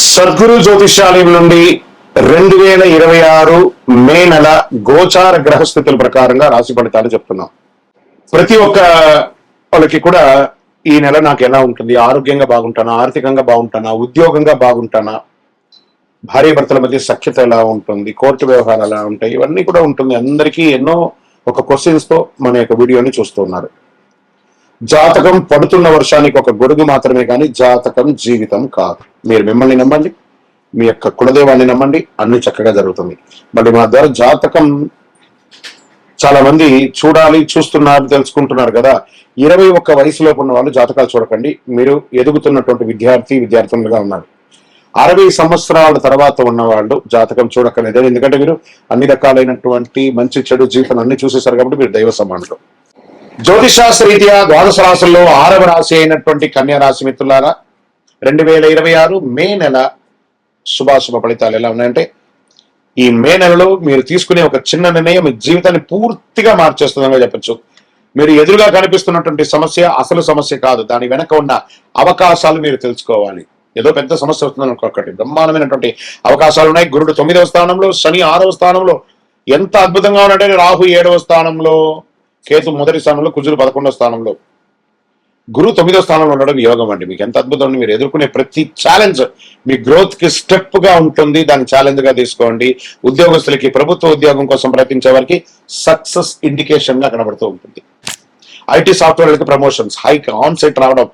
సద్గురు జ్యోతిషాలయం నుండి 2026 మే నెల గోచార గ్రహస్థితుల ప్రకారంగా రాశి ఫలితాలు చెప్తున్నాం. ప్రతి ఒక్క వాళ్ళకి కూడా ఈ నెల నాకు ఎలా ఉంటుంది, ఆరోగ్యంగా బాగుంటానా, ఆర్థికంగా బాగుంటానా, ఉద్యోగంగా బాగుంటానా, భార్యాభర్తల మధ్య సఖ్యత ఎలా ఉంటుంది, కోర్టు వ్యవహారాలు ఎలా ఉంటాయి, ఇవన్నీ కూడా ఉంటుంది. అందరికీ ఎన్నో ఒక క్వశ్చన్స్ తో మన యొక్క వీడియోని చూస్తున్నారు. జాతకం పడుతున్న వర్షానికి ఒక గొడుగు మాత్రమే కానీ జాతకం జీవితం కాదు. మీరు మిమ్మల్ని నమ్మండి, మీ యొక్క కులదేవాన్ని నమ్మండి, అన్ని చక్కగా జరుగుతుంది. మళ్ళీ మా ద్వారా జాతకం చాలా మంది చూస్తున్నారు, తెలుసుకుంటున్నారు కదా. 21 వయసులోపు ఉన్న వాళ్ళు జాతకాలు చూడకండి. మీరు ఎదుగుతున్నటువంటి విద్యార్థులుగా ఉన్నారు. 60 సంవత్సరాల తర్వాత ఉన్న వాళ్ళు జాతకం చూడక్కర్లేదు. ఎందుకంటే మీరు అన్ని రకాలైనటువంటి మంచి చెడు జీవితం అన్ని చూసేశారు కాబట్టి మీరు దైవ సమానులు. జ్యోతిషాస్త్ర రీత్యా ద్వాదశ రాశుల్లో 6వ రాశి అయినటువంటి కన్యా రాశి మిత్రులారా, 2026 మే నెల శుభాశుభ ఫలితాలు ఎలా ఉన్నాయంటే, ఈ మే నెలలో మీరు తీసుకునే ఒక చిన్న నిర్ణయం మీ జీవితాన్ని పూర్తిగా మార్చేస్తుందని చెప్పచ్చు. మీరు ఎదురుగా కనిపిస్తున్నటువంటి సమస్య అసలు సమస్య కాదు, దాని వెనక ఉన్న అవకాశాలు మీరు తెలుసుకోవాలి. ఏదో పెద్ద సమస్య వస్తుందని అనుకోకండి, బ్రహ్మాండమైనటువంటి అవకాశాలు ఉన్నాయి. గురుడు 9వ స్థానంలో, శని 6వ స్థానంలో, ఎంత అద్భుతంగా ఉన్నట్టే రాహు 7వ స్థానంలో, కేతు 1వ స్థానంలో, కుజుడు 11వ స్థానంలో, గురు 9వ స్థానంలో ఉండడం యోగం అండి. మీకు ఎంత అద్భుతం. మీరు ఎదుర్కొనే ప్రతి ఛాలెంజ్ మీ గ్రోత్ కి స్టెప్ గా ఉంటుంది. దాన్ని ఛాలెంజ్ గా తీసుకోండి. ఉద్యోగస్తులకి, ప్రభుత్వ ఉద్యోగం కోసం ప్రయత్నించే వారికి సక్సెస్ ఇండికేషన్ గా కనబడుతూ ఉంటుంది. ఐటీ సాఫ్ట్వేర్లకి ప్రమోషన్స్, హైక్, ఆన్ సైట్ రావడం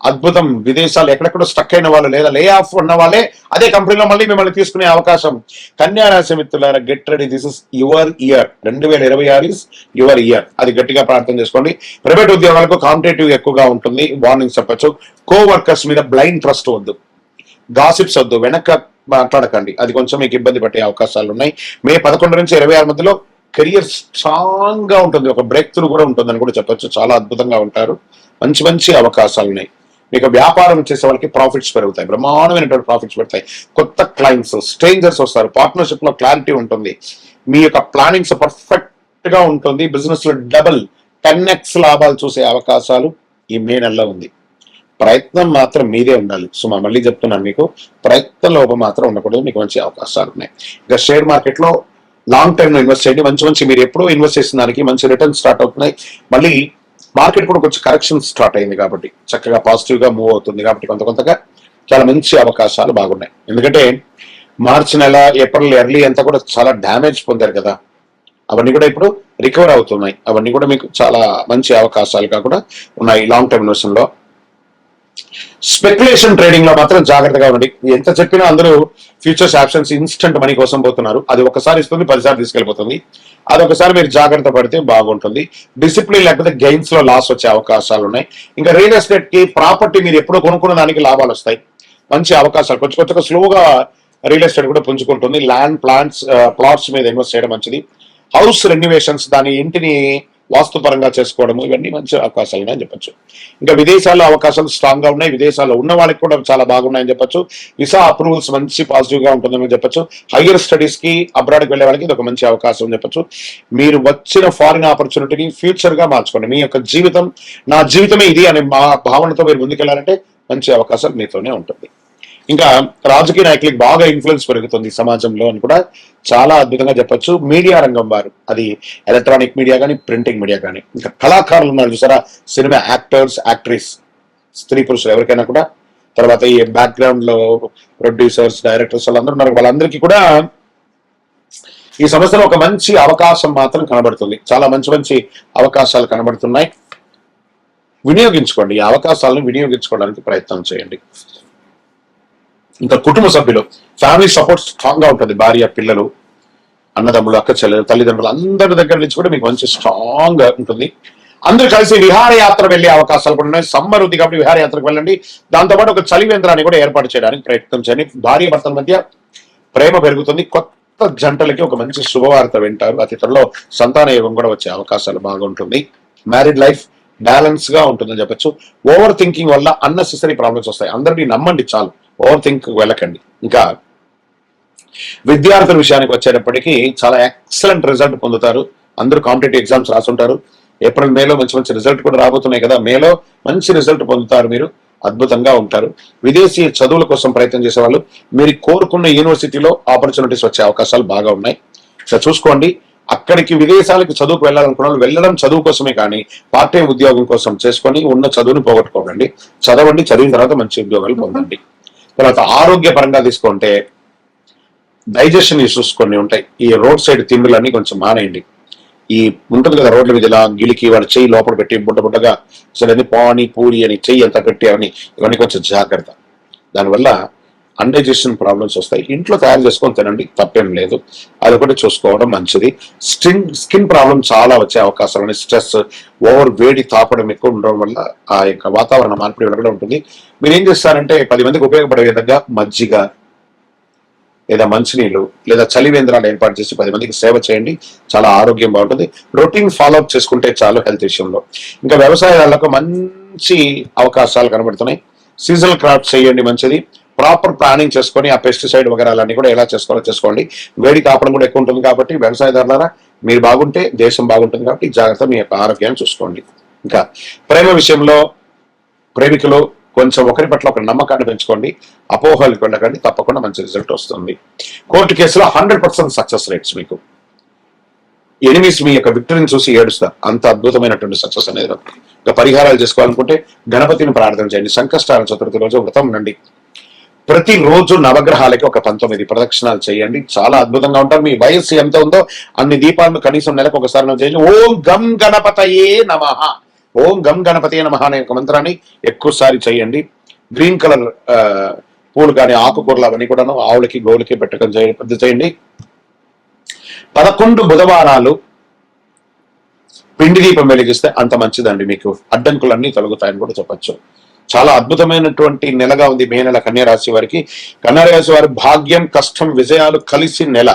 అద్భుతం. విదేశాలు ఎక్కడెక్కడ స్టక్ అయిన వాళ్ళు లేదా లే ఆఫ్ ఉన్న వాళ్ళే అదే కంపెనీలో మళ్ళీ మిమ్మల్ని తీసుకునే అవకాశం. కన్యా రాశి మిత్రులారా, get ready, this is your year. 2026 is your year. అది గట్టిగా ప్రార్థన చేసుకోండి. ప్రైవేట్ ఉద్యోగాలకు కాంపిటేటివ్ ఎక్కువగా ఉంటుంది. వార్నింగ్స్ చెప్పచ్చు. కో వర్కర్స్ మీద బ్లైండ్ ట్రస్ట్ వద్దు, గాసిప్స్ వద్దు, వెనక మాట్లాడకండి. అది కొంచెం మీకు ఇబ్బంది పడే అవకాశాలు ఉన్నాయి. మే 11 నుంచి 26 మధ్యలో కెరియర్ స్ట్రాంగ్ గా ఉంటుంది. ఒక బ్రేక్ త్రూ కూడా ఉంటుందని కూడా చెప్పొచ్చు. చాలా అద్భుతంగా ఉంటారు. మంచి మంచి అవకాశాలు ఉన్నాయి. మీకు వ్యాపారం చేసే వాళ్ళకి ప్రాఫిట్స్ పెరుగుతాయి, బ్రహ్మాండమైనటువంటి ప్రాఫిట్స్ పెడతాయి. కొత్త క్లయింట్స్, స్ట్రేంజర్స్ వస్తారు. పార్ట్నర్షిప్ లో క్లారిటీ ఉంటుంది. మీ యొక్క ప్లానింగ్స్ పర్ఫెక్ట్ గా ఉంటుంది. బిజినెస్ లో డబుల్ 10x లాభాలు చూసే అవకాశాలు ఈ మే నెలలో ఉంది. ప్రయత్నం మాత్రం మీదే ఉండాలి. సో మళ్ళీ చెప్తున్నాను, మీకు ప్రయత్న లోపం మాత్రం ఉండకూడదు. మీకు మంచి అవకాశాలు ఉన్నాయి. ఇంకా షేర్ మార్కెట్ లో లాంగ్ టర్మ్ లో ఇన్వెస్ట్ చేయండి. మంచి మీరు ఎప్పుడూ ఇన్వెస్ట్ చేసిన దానికి మంచి రిటర్న్ స్టార్ట్ అవుతున్నాయి. మళ్ళీ మార్కెట్ కూడా కొంచెం కరెక్షన్ స్టార్ట్ అయింది కాబట్టి చక్కగా పాజిటివ్ గా మూవ్ అవుతుంది. కాబట్టి కొంతగా చాలా మంచి అవకాశాలు బాగున్నాయి. ఎందుకంటే మార్చి నెల, ఏప్రిల్ ఎర్లీ అంతా కూడా చాలా డ్యామేజ్ పొందారు కదా, అవన్నీ కూడా ఇప్పుడు రికవర్ అవుతున్నాయి. అవన్నీ కూడా మీకు చాలా మంచి అవకాశాలుగా కూడా ఉన్నాయి. లాంగ్ టర్మ్ ఇన్వెస్ట్మెంట్ లో, స్పెక్యులేషన్ ట్రేడింగ్ లో మాత్రం జాగ్రత్తగా ఉండండి. ఎంత చెప్పినా అందరూ ఫ్యూచర్స్ ఆప్షన్స్ ఇన్స్టెంట్ మనీ కోసం పోతున్నారు. అది ఒకసారి ఇస్తుంది, 10 సార్లు తీసుకెళ్లిపోతుంది. అది ఒకసారి మీరు జాగ్రత్త పడితే బాగుంటుంది. డిసిప్లిన్ లేకపోతే గెయిన్స్ లో లాస్ వచ్చే అవకాశాలు ఉన్నాయి. ఇంకా రియల్ ఎస్టేట్ కి, ప్రాపర్టీ మీరు ఎప్పుడో కొనుక్కున్న దానికి లాభాలు వస్తాయి. మంచి అవకాశాలు. కొంచెం స్లోగా రియల్ ఎస్టేట్ కూడా పుంజుకుంటుంది. ల్యాండ్, ప్లాట్స్ మీద ఇన్వెస్ట్ చేయడం మంచిది. హౌస్ రెన్యువేషన్స్, దాని ఇంటిని వాస్తుపరంగా చేసుకోవడము, ఇవన్నీ మంచి అవకాశాలు ఉన్నాయని చెప్పొచ్చు. ఇంకా విదేశాల్లో అవకాశాలు స్ట్రాంగ్ గా ఉన్నాయి. విదేశాల్లో ఉన్న వాళ్ళకి కూడా చాలా బాగున్నాయని చెప్పొచ్చు. విసా అప్రూవల్స్ మంచి పాజిటివ్ గా ఉంటుందని చెప్పొచ్చు. హైయర్ స్టడీస్ కి అబ్రాడ్కి వెళ్లే వాళ్ళకి ఇది ఒక మంచి అవకాశం అని చెప్పొచ్చు. మీరు వచ్చిన ఫారిన్ ఆపర్చునిటీని ఫ్యూచర్ గా మార్చుకోండి. మీ యొక్క జీవితం నా జీవితమే ఇది అనే భావనతో మీరు ముందుకెళ్లాలంటే మంచి అవకాశం మీతోనే ఉంటుంది. ఇంకా రాజకీయ నాయకులకి బాగా ఇన్ఫ్లుయెన్స్ పెరుగుతుంది సమాజంలో అని కూడా చాలా అద్భుతంగా చెప్పొచ్చు. మీడియా రంగం వారు, అది ఎలక్ట్రానిక్ మీడియా కానీ, ప్రింటింగ్ మీడియా కానీ, ఇంకా కళాకారులు ఉన్నారు చూసారా, సినిమా యాక్టర్స్, యాక్ట్రెస్, స్త్రీ పురుషులు ఎవరికైనా కూడా, తర్వాత ఈ బ్యాక్గ్రౌండ్ లో ప్రొడ్యూసర్స్, డైరెక్టర్స్ వాళ్ళందరూ ఉన్నారు. వాళ్ళందరికీ కూడా ఈ సంవత్సరం ఒక మంచి అవకాశం మాత్రం కనబడుతుంది. చాలా మంచి అవకాశాలు కనబడుతున్నాయి. వినియోగించుకోండి. ఈ అవకాశాలను వినియోగించుకోవడానికి ప్రయత్నం చేయండి. ఇంకా కుటుంబ సభ్యులు, ఫ్యామిలీ సపోర్ట్ స్ట్రాంగ్ గా ఉంటుంది. భార్య, పిల్లలు, అన్నదమ్ములు, అక్క చెల్లెలు, తల్లిదండ్రులు అందరి దగ్గర నుంచి కూడా మీకు మంచి స్ట్రాంగ్ గా ఉంటుంది. అందరూ కలిసి విహారయాత్ర వెళ్లే అవకాశాలు కూడా ఉన్నాయి. సమ్మర్ ఉంది కాబట్టి విహారయాత్రకు వెళ్ళండి. దాంతోపాటు ఒక చలివేంద్రాన్ని కూడా ఏర్పాటు చేయడానికి ప్రయత్నం చేయండి. భార్య భర్తల మధ్య ప్రేమ పెరుగుతుంది. కొత్త జంటలకి ఒక మంచి శుభవార్త వింటారు. అతి త్వరలో సంతాన యోగం కూడా వచ్చే అవకాశాలు బాగుంటుంది. మ్యారీడ్ లైఫ్ బ్యాలెన్స్ గా ఉంటుందని చెప్పొచ్చు. ఓవర్ థింకింగ్ వల్ల అన్నెసెసరీ ప్రాబ్లమ్స్ వస్తాయి. అందరినీ నమ్మండి చాలు, ఓవర్ థింక్ వెళ్ళకండి. ఇంకా విద్యార్థుల విషయానికి వచ్చేటప్పటికీ చాలా ఎక్సలెంట్ రిజల్ట్ పొందుతారు. అందరూ కాంపిటేటివ్ ఎగ్జామ్స్ రాసుంటారు. ఏప్రిల్, మేలో మంచి రిజల్ట్ కూడా రాబోతున్నాయి కదా. మేలో మంచి రిజల్ట్ పొందుతారు మీరు. అద్భుతంగా ఉంటారు. విదేశీ చదువుల కోసం ప్రయత్నం చేసే వాళ్ళు మీరు కోరుకున్న యూనివర్సిటీలో ఆపర్చునిటీస్ వచ్చే అవకాశాలు బాగా ఉన్నాయి. సో చూసుకోండి. అక్కడికి విదేశాలకు చదువుకు వెళ్ళాలనుకున్న వాళ్ళు వెళ్ళడం చదువు కోసమే కానీ పార్ట్ టైం ఉద్యోగం కోసం చేసుకొని ఉన్న చదువుని పోగొట్టుకోకండి. చదవండి, చదివిన తర్వాత మంచి ఉద్యోగాలు పొందండి. తర్వాత ఆరోగ్యపరంగా తీసుకుంటే డైజెషన్ ఇష్యూస్ కొన్ని ఉంటాయి. ఈ రోడ్ సైడ్ తిండులన్నీ కొంచెం మానేయండి. ఈ ఉంటుంది కదా రోడ్ల మీద ఇలా గిలికి వాడు చెయ్యి లోపల పెట్టి బుట్టగా అసలు పానీ పూరి అని చెయ్యి అంతా పెట్టి ఇవన్నీ కొంచెం జాగ్రత్త. దానివల్ల అన్డైజెషన్ ప్రాబ్లమ్స్ వస్తాయి. ఇంట్లో తయారు చేసుకొని తినండి, తప్పేం లేదు. అది ఒకటి చూసుకోవడం మంచిది. స్కిన్ ప్రాబ్లం చాలా వచ్చే అవకాశాలు ఉన్నాయి. స్ట్రెస్, ఓవర్ వేడి తాపడం ఎక్కువ ఉండడం వల్ల ఆ యొక్క వాతావరణ మార్పిడి వెనకడం ఉంటుంది. మీరు ఏం చేస్తారంటే 10 మందికి ఉపయోగపడే విధంగా మజ్జిగ లేదా మంచినీళ్ళు లేదా చలివేంద్రాలు ఏర్పాటు చేసి 10 మందికి సేవ చేయండి. చాలా ఆరోగ్యం బాగుంటుంది. రొటీన్ ఫాలోఅప్ చేసుకుంటే చాలు హెల్త్ విషయంలో. ఇంకా వ్యవసాయాలకు మంచి అవకాశాలు కనబడుతున్నాయి. సీజనల్ క్రాప్స్ చేయండి, మంచిది. ప్రాపర్ ప్లానింగ్ చేసుకొని ఆ పెస్టిసైడ్ వగరాలన్నీ కూడా ఎలా చేసుకోవాలో చేసుకోండి. వేడి తాపడం కూడా ఎక్కువ ఉంటుంది కాబట్టి వ్యవసాయదారులారా మీరు బాగుంటే దేశం బాగుంటుంది కాబట్టి జాగ్రత్త మీ యొక్క ఆరోగ్యాన్ని చూసుకోండి. ఇంకా ప్రేమ విషయంలో ప్రేమికులు కొంచెం ఒకరి పట్ల ఒక నమ్మకాన్ని పెంచుకోండి. అపోహలకు వెళ్ళకండి, తప్పకుండా మంచి రిజల్ట్ వస్తుంది. కోర్టు కేసులో 100% సక్సెస్ రేట్స్. మీకు ఎనిమిస్ మీ యొక్క విక్టరీని చూసి ఏడుస్తారు. అంత అద్భుతమైనటువంటి సక్సెస్ అనేది. ఇంకా పరిహారాలు చేసుకోవాలనుకుంటే గణపతిని ప్రార్థన చేయండి. సంకష్టాల చతుర్థి రోజు వ్రతం ఉండండి. ప్రతిరోజు నవగ్రహాలకి ఒక 19 ప్రదక్షిణాలు చేయండి. చాలా అద్భుతంగా ఉంటారు. మీ వయస్సు ఎంత ఉందో అన్ని దీపాలను కనీసం నెలకు ఒకసారి చేయండి. ఓం గం గణపతయే నమః, ఓం గం గణపతయే నమః అనే ఒక మంత్రాన్ని ఎక్కువసారి చేయండి. గ్రీన్ కలర్ పూలు కానీ ఆకుకూరలు అవన్నీ కూడా ఆవులకి గోవులకి పెట్టడం చేయండి. 11 బుధవారాలు పిండి దీపం వెలిగిస్తే అంత మంచిదండి. మీకు అడ్డంకులన్నీ తొలగుతాయని కూడా చెప్పచ్చు. చాలా అద్భుతమైనటువంటి నెలగా ఉంది మే నెల కన్యారాశి వారికి. కన్యారాశి వారి భాగ్యం, కష్టం, విజయాలు కలిసి నెల.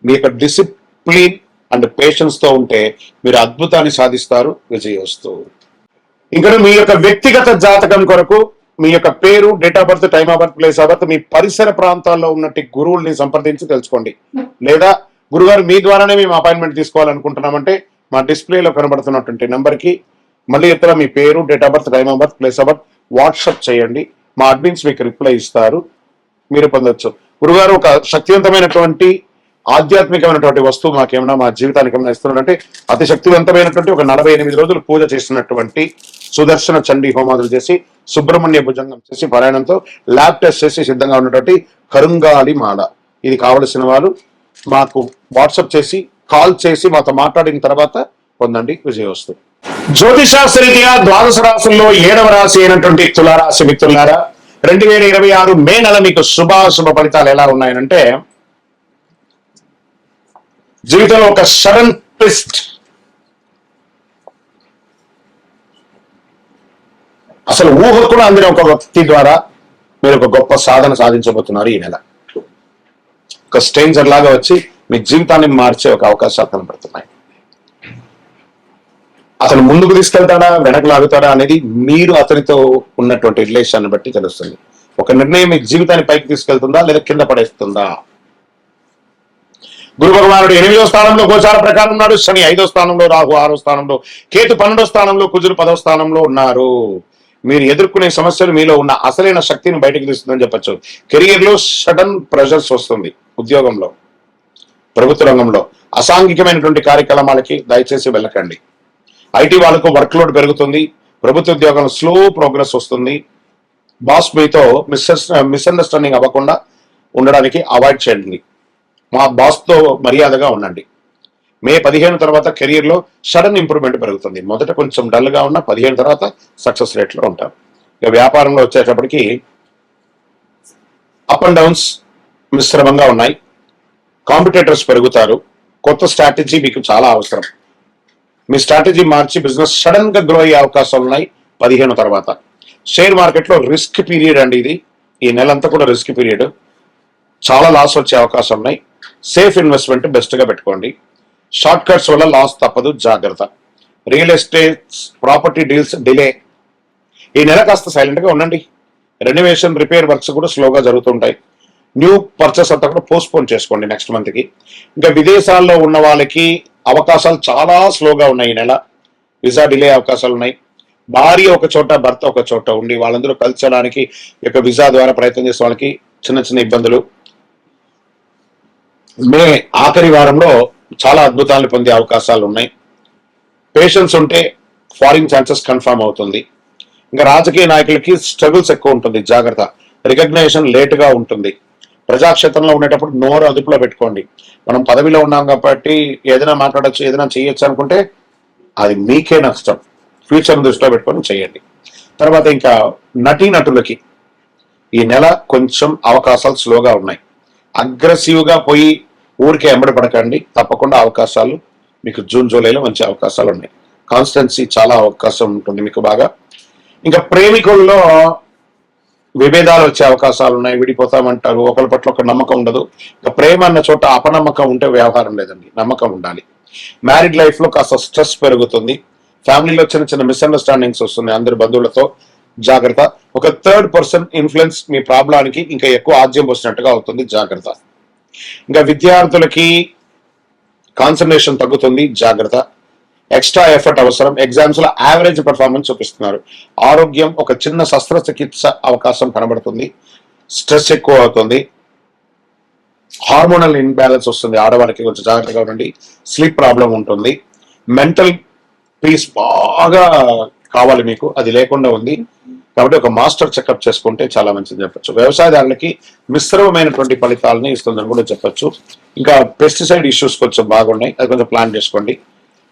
మీ యొక్క డిసిప్లిన్ అండ్ పేషెన్స్ తో ఉంటే మీరు అద్భుతాన్ని సాధిస్తారు. విజయోస్తు. ఇంకా మీ యొక్క వ్యక్తిగత జాతకం కొరకు మీ యొక్క పేరు, date of birth, time of birth, place of birth, మీ పరిసర ప్రాంతాల్లో ఉన్నట్టు గురువుల్ని సంప్రదించి తెలుసుకోండి. లేదా గురుగారు మీ ద్వారానే మేము అపాయింట్మెంట్ తీసుకోవాలనుకుంటున్నామంటే మా డిస్ప్లేలో కనబడుతున్నటువంటి నెంబర్కి మళ్ళీ ఇతర మీ పేరు, date of birth, time of birth, place of birth WhatsApp చేయండి. మా అడ్మిన్స్ మీకు రిప్లై ఇస్తారు, మీరు పొందొచ్చు. గురుగారు ఒక శక్తివంతమైనటువంటి ఆధ్యాత్మికమైనటువంటి వస్తువు మాకేమైనా మా జీవితానికి ఏమైనా ఇస్తున్నారంటే అతి శక్తివంతమైనటువంటి ఒక 48 రోజులు పూజ చేసినటువంటి సుదర్శన చండీ హోమాదులు చేసి సుబ్రహ్మణ్య భుజంగం చేసి పారాయణంతో ల్యాబ్ టెస్ట్ చేసి సిద్ధంగా ఉన్నటువంటి కరుంగాలి మాల. ఇది కావలసిన వాళ్ళు మాకు వాట్సాప్ చేసి కాల్ చేసి మాతో మాట్లాడిన తర్వాత పొందండి. విజయోస్తు. జ్యోతిషాస్త్రరీత్యా ద్వాదశ రాశుల్లో 7వ రాశి అయినటువంటి తులారాశి మిత్రులారా, 2026 మే నెల మీకు శుభాశుభ ఫలితాలు ఎలా ఉన్నాయనంటే, జీవితంలో ఒక సడన్ ట్విస్ట్, అసలు ఊహ కూడా అందిన ఒక వ్యక్తి ద్వారా మీరు ఒక గొప్ప సాధన సాధించబోతున్నారు. ఈ నెల ఒక స్ట్రేంజర్ లాగా వచ్చి మీ జీవితాన్ని మార్చే ఒక అవకాశాలు కనబడుతున్నాయి. అతను ముందుకు తీసుకెళ్తాడా, వెనక్కి లాగుతాడా అనేది మీరు అతనితో ఉన్నటువంటి రిలేషన్ బట్టి తెలుస్తుంది. ఒక నిర్ణయం మీ జీవితాన్ని పైకి తీసుకెళ్తుందా లేదా కింద పడేస్తుందా. గురు భగవానుడు 8వ స్థానంలో గోచార ప్రకారం ఉన్నాడు. శని 5వ స్థానంలో, రాహు 6వ స్థానంలో, కేతు 12వ స్థానంలో, కుజుడు 10వ స్థానంలో ఉన్నారు. మీరు ఎదుర్కొనే సమస్యలు మీలో ఉన్న అసలైన శక్తిని బయటకు తీస్తుందని చెప్పచ్చు. కెరియర్ లో సడన్ ప్రెషర్స్ వస్తుంది. ఉద్యోగంలో, ప్రభుత్వ రంగంలో అసాంఘికమైనటువంటి కార్యక్రమాలకి దయచేసి వెళ్ళకండి. ఐటీ వాళ్ళకు వర్క్ లోడ్ పెరుగుతుంది. ప్రభుత్వ ఉద్యోగంలో స్లో ప్రోగ్రెస్ వస్తుంది. బాస్ మీతో మిస్అండర్స్టాండింగ్ అవ్వకుండా ఉండడానికి అవాయిడ్ చేయండి. మా బాస్ తో మర్యాదగా ఉండండి. మే 15 తర్వాత కెరీర్ లో సడన్ ఇంప్రూవ్మెంట్ పెరుగుతుంది. మొదట కొంచెం డల్ గా ఉన్న 15 తర్వాత సక్సెస్ రేట్ లో ఉంటారు. ఇక వ్యాపారంలో వచ్చేటప్పటికి అప్ అండ్ డౌన్స్ మిశ్రమంగా ఉన్నాయి. కాంపిటేటర్స్ పెరుగుతారు. కొత్త స్ట్రాటజీ మీకు చాలా అవసరం. మీ స్ట్రాటజీ మార్చి బిజినెస్ సడన్ గా గ్రో అయ్యే అవకాశాలు ఉన్నాయి 15 తర్వాత. షేర్ మార్కెట్ లో రిస్క్ పీరియడ్ అండి ఇది. ఈ నెలంతా కూడా రిస్క్ పీరియడ్. చాలా లాస్ వచ్చే అవకాశాలు ఉన్నాయి. సేఫ్ ఇన్వెస్ట్మెంట్ బెస్ట్ గా పెట్టుకోండి. షార్ట్ కట్స్ వల్ల లాస్ తప్పదు, జాగ్రత్త. Real estate property deals delay. ఈ నెల కాస్త సైలెంట్ గా ఉండండి. రెనోవేషన్ రిపేర్ వర్క్స్ కూడా స్లోగా జరుగుతుంటాయి. న్యూ పర్చేస్ అంతా కూడా పోస్ట్పోన్ చేసుకోండి నెక్స్ట్ మంత్ కి. ఇంకా విదేశాల్లో ఉన్న వాళ్ళకి అవకాశాలు చాలా స్లోగా ఉన్నాయి. ఈ నెల వీసా డిలే అవకాశాలు ఉన్నాయి. భార్య ఒక చోట, భర్త ఒక చోట ఉండి వాళ్ళందరూ కలిసడానికి యొక్క విజా ద్వారా ప్రయత్నం చేసే వాళ్ళకి చిన్న చిన్న ఇబ్బందులు. మే ఆఖరి వారంలో చాలా అద్భుతాలు పొందే అవకాశాలు ఉన్నాయి. పేషెన్స్ ఉంటే ఫారిన్ ఛాన్సెస్ కన్ఫర్మ్ అవుతుంది. ఇంకా రాజకీయ నాయకులకి స్ట్రగుల్స్ ఎక్కువ ఉంటుంది, జాగ్రత్త. రికగ్నైజేషన్ లేటుగా ఉంటుంది. ప్రజాక్షేత్రంలో ఉండేటప్పుడు నోరు అదుపులో పెట్టుకోండి. మనం పదవిలో ఉన్నాం కాబట్టి ఏదైనా మాట్లాడచ్చు, ఏదైనా చేయొచ్చు అనుకుంటే అది మీకే నష్టం. ఫ్యూచర్ దృష్టిలో పెట్టుకొని చేయండి. తర్వాత ఇంకా నటీనటులకి ఈ నెల కొంచెం అవకాశాలు స్లోగా ఉన్నాయి. అగ్రెసివ్గా పోయి ఊరికే ఎంబడి పడకండి. తప్పకుండా అవకాశాలు మీకు జూన్ జూలైలో మంచి అవకాశాలు ఉన్నాయి. కాన్స్టెన్సీ చాలా అవకాశం ఉంటుంది మీకు బాగా. ఇంకా ప్రేమికుల్లో విభేదాలు వచ్చే అవకాశాలు ఉన్నాయి. విడిపోతామంటారు, ఒకరి పట్ల ఒక నమ్మకం ఉండదు. ఇంకా ప్రేమ అన్న చోట అపనమ్మకం ఉంటే వ్యవహారం లేదండి, నమ్మకం ఉండాలి. మ్యారీడ్ లైఫ్ లో కాస్త స్ట్రెస్ పెరుగుతుంది. ఫ్యామిలీలో చిన్న చిన్న మిస్అండర్స్టాండింగ్స్ వస్తున్నాయి అందరి బంధువులతో, జాగ్రత్త. ఒక థర్డ్ పర్సన్ ఇన్ఫ్లుయెన్స్ మీ ప్రాబ్లానికి ఇంకా ఎక్కువ ఆద్యం వస్తున్నట్టుగా అవుతుంది, జాగ్రత్త. ఇంకా విద్యార్థులకి కాన్సన్ట్రేషన్ తగ్గుతుంది, జాగ్రత్త. ఎక్స్ట్రా ఎఫర్ట్ అవసరం. ఎగ్జామ్స్ లో యావరేజ్ పర్ఫార్మెన్స్ చూపిస్తున్నారు. ఆరోగ్యం ఒక చిన్న శస్త్రచికిత్స అవకాశం కనబడుతుంది. స్ట్రెస్ ఎక్కువ అవుతుంది. హార్మోనల్ ఇన్బ్యాలెన్స్ వస్తుంది, ఆడవారికి కొంచెం జాగ్రత్తగా ఉండండి. స్లీప్ ప్రాబ్లం ఉంటుంది. మెంటల్ పీస్ బాగా కావాలి మీకు, అది లేకుండా ఉంది. కాబట్టి ఒక మాస్టర్ చెకప్ చేసుకుంటే చాలా మంచిది చెప్పచ్చు. వ్యవసాయదారులకి మిశ్రమమైనటువంటి ఫలితాలని ఇస్తుందని కూడా చెప్పచ్చు. ఇంకా పెస్టిసైడ్ ఇష్యూస్ కొంచెం బాగున్నాయి, అది కొంచెం ప్లాన్ చేసుకోండి.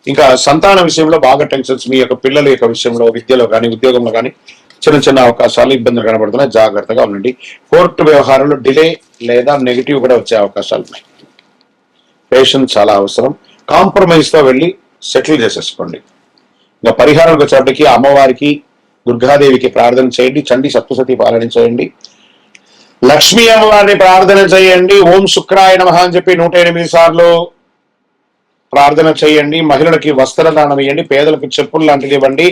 ఇంకా సంతాన విషయంలో బాగా టెన్షన్స్, మీ యొక్క పిల్లల యొక్క విషయంలో, విద్యలో కానీ ఉద్యోగంలో కానీ చిన్న చిన్న అవకాశాలు, ఇబ్బందులు కనబడుతున్నాయి, జాగ్రత్తగా ఉండండి. కోర్టు వ్యవహారంలో డిలే లేదా నెగిటివ్ కూడా వచ్చే అవకాశాలు ఉన్నాయి. పేషెన్స్ చాలా అవసరం. కాంప్రమైజ్ తో వెళ్ళి సెటిల్ చేసేసుకోండి. ఇంకా పరిహారం వచ్చేటప్పటికి అమ్మవారికి, దుర్గాదేవికి ప్రార్థన చేయండి. చండి సప్తసతి పాలన చేయండి. లక్ష్మీ అమ్మవారిని ప్రార్థన చేయండి. ఓం శుక్రాయ నమః అని చెప్పి 108 సార్లు ప్రార్థన చేయండి. మహిళలకి వస్త్రదానం ఇవ్వండి. పేదలకు చెప్పులు లాంటివి ఇవ్వండి.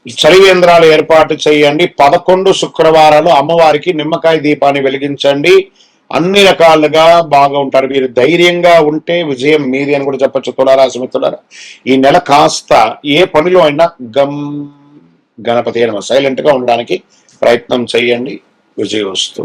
చలివేంద్రాలు ఏర్పాటు చేయండి. 11 శుక్రవారాలు అమ్మవారికి నిమ్మకాయ దీపాన్ని వెలిగించండి. అన్ని రకాలుగా బాగా ఉంటారు. మీరు ధైర్యంగా ఉంటే విజయం మీది అని కూడా చెప్పచ్చు. తులారాశి మిత్రులారా, ఈ నెల కాస్త ఏ పనిలో అయినా గణపతి అయిన సైలెంట్ గా ఉండడానికి ప్రయత్నం చేయండి. విజయోస్తు.